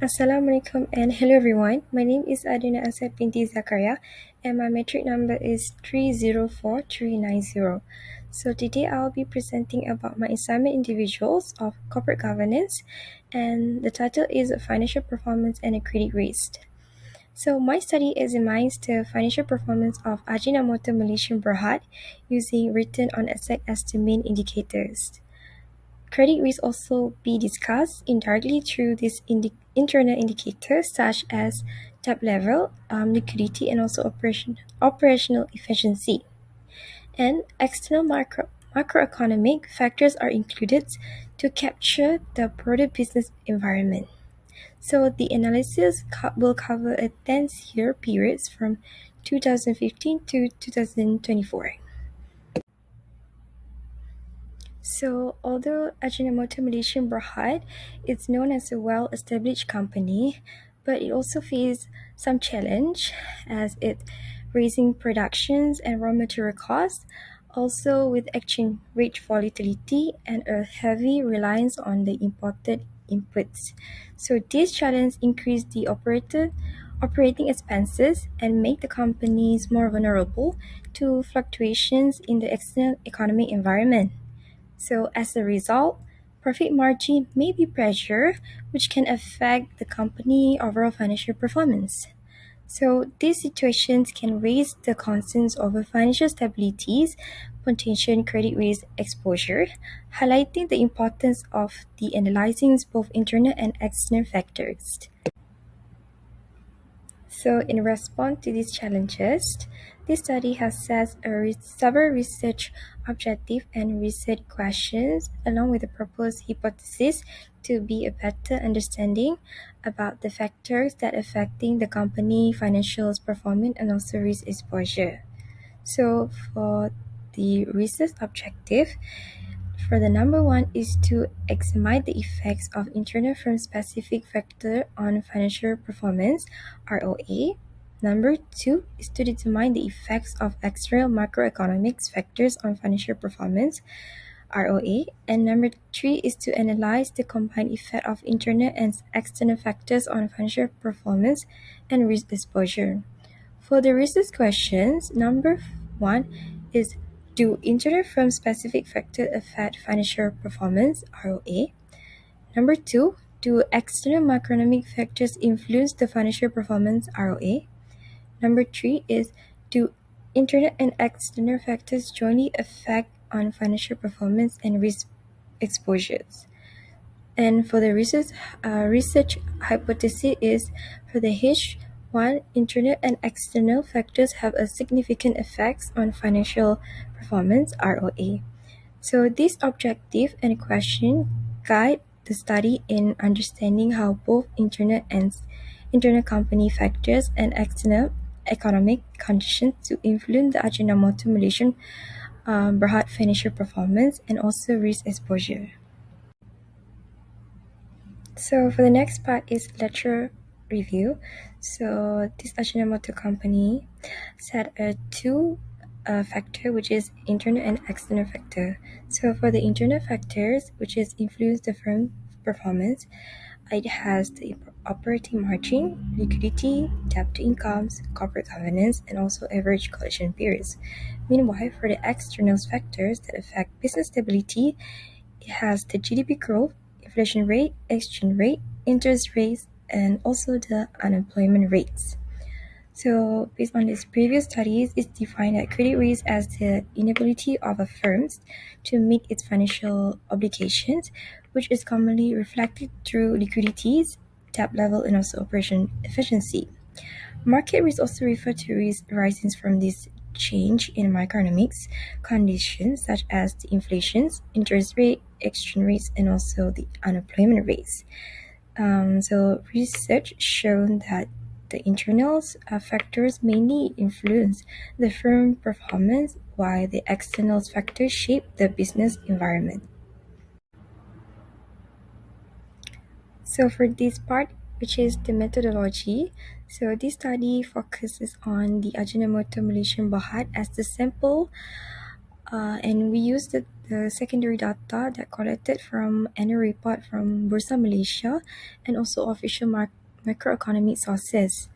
Assalamualaikum and hello everyone. My name is Adina Asad binti Zakaria and my metric number is 304390. So today I'll be presenting about my assignment individuals of corporate governance, and the title is Financial Performance and a Credit Risk. So my study examines the financial performance of Ajinomoto Malaysian Berhad using return on asset as the main indicators. Credit risk also be discussed indirectly through these internal indicators such as debt level, liquidity, and also operational efficiency. And external macroeconomic factors are included to capture the broader business environment. So the analysis will cover a 10-year period from 2015 to 2024. So, although Ajinomoto Malaysian Berhad is known as a well-established company, but it also faces some challenge as it raising productions and raw material costs, also with exchange rate volatility and a heavy reliance on the imported inputs. So these challenges increase the operating expenses and make the companies more vulnerable to fluctuations in the external economic environment. So as a result, profit margin may be pressure, which can affect the company overall financial performance. So these situations can raise the concerns over financial stabilities, potential credit risk exposure, highlighting the importance of the analyzing both internal and external factors. So, in response to these challenges, this study has set several research objectives and research questions, along with a proposed hypothesis to be a better understanding about the factors that affecting the company financial performance and also risk exposure. So, for the research objective, for the number one is to examine the effects of internal firm-specific factor on financial performance, ROA. Number two is to determine the effects of external macroeconomic factors on financial performance, ROA. And number three is to analyze the combined effect of internal and external factors on financial performance and risk exposure. For the research questions, number one is, do internal firm-specific factors affect financial performance, ROA? Number two, do external macroeconomic factors influence the financial performance, ROA? Number three is, do internal and external factors jointly affect on financial performance and risk exposures? And for the research hypothesis is, for the H1, internal and external factors have a significant effects on financial performance, ROA. So this objective and question guide the study in understanding how both internal company factors and external economic conditions to influence the Ajinomoto Malaysian Berhad financial performance and also risk exposure. So for the next part is lecture review. So this Ajinomoto company set a two factor, which is internal and external factor. So for the internal factors, which is influence the firm performance, it has the operating margin, liquidity, debt to incomes, corporate governance, and also average collection periods. Meanwhile, for the external factors that affect business stability, it has the GDP growth, inflation rate, exchange rate, interest rates, and also the unemployment rates. So, based on these previous studies, it's defined that credit risk as the inability of a firm to meet its financial obligations, which is commonly reflected through liquidities, debt level, and also operation efficiency. Market risk also refer to risk arising from this change in macroeconomics conditions such as the inflations, interest rate, exchange rates, and also the unemployment rates. So research shown that the internal factors mainly influence the firm performance while the external factors shape the business environment. So for this part, which is the methodology, so this study focuses on the Ajinomoto Malaysian Berhad as the sample, and we use the the secondary data that collected from annual report from Bursa Malaysia and also official macroeconomic sources.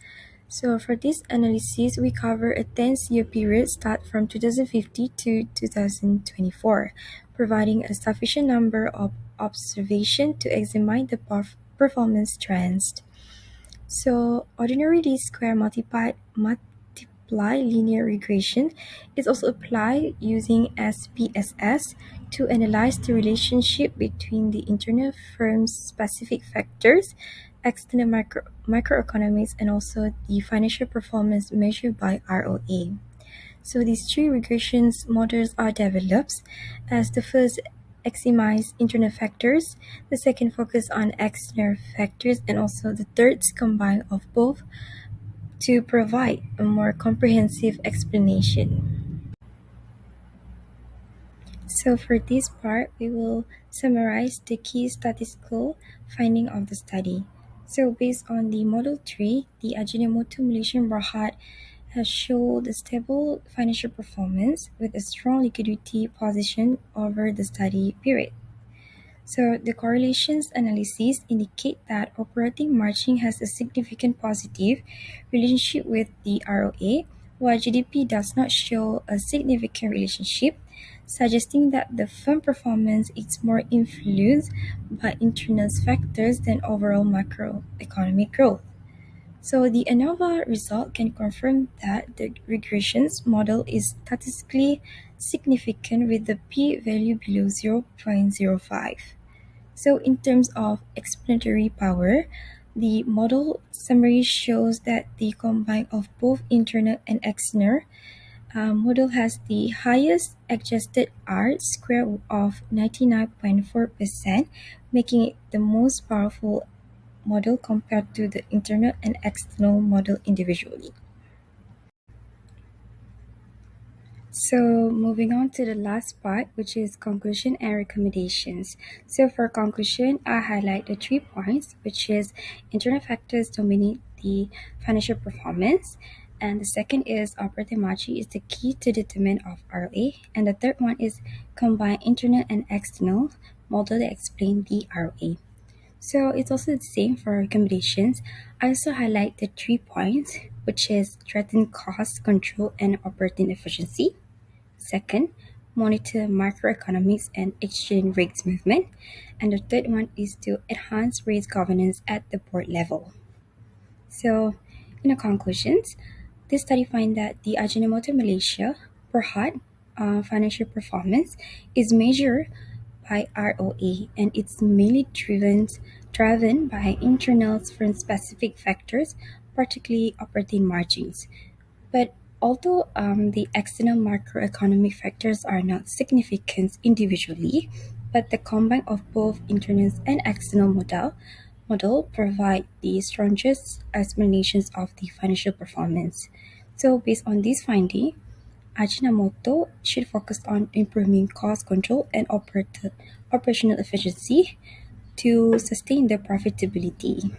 So for this analysis, we cover a 10-year period start from 2050 to 2024, providing a sufficient number of observations to examine the performance trends. So ordinary least square multiply linear regression is also applied using SPSS to analyze the relationship between the internal firm's specific factors, external microeconomics, and also the financial performance measured by ROA. So these three regressions models are developed as the first examines internal factors, the second focus on external factors, and also the third combine of both to provide a more comprehensive explanation. So for this part, we will summarize the key statistical finding of the study. So based on the Model 3, the Ajinomoto Malaysian Berhad has showed a stable financial performance with a strong liquidity position over the study period. So the correlations analysis indicate that operating margin has a significant positive relationship with the ROA, while GDP does not show a significant relationship, suggesting that the firm performance is more influenced by internal factors than overall macroeconomic growth. So the ANOVA result can confirm that the regressions model is statistically significant with the p-value below 0.05. So in terms of explanatory power, the model summary shows that the combine of both internal and external model has the highest adjusted R square of 99.4%, making it the most powerful model compared to the internal and external model individually. So moving on to the last part, which is conclusion and recommendations. So for conclusion, I highlight the 3 points, which is internal factors dominate the financial performance. And the second is operating margin is the key to determine of ROA. And the third one is combine internal and external model that explain the ROA. So it's also the same for recommendations. I also highlight the 3 points, which is threaten cost control and operating efficiency. Second, monitor macroeconomics and exchange rates movement. And the third one is to enhance risk governance at the board level. So, in the conclusions, this study finds that the Ajinomoto Malaysia Berhad financial performance is measured by ROA, and it's mainly driven by internal firm specific factors, particularly operating margins. But although the external macroeconomic factors are not significant individually, but the combine of both internal and external model provide the strongest explanations of the financial performance. So based on this finding, Ajinomoto should focus on improving cost control and operational efficiency to sustain the profitability.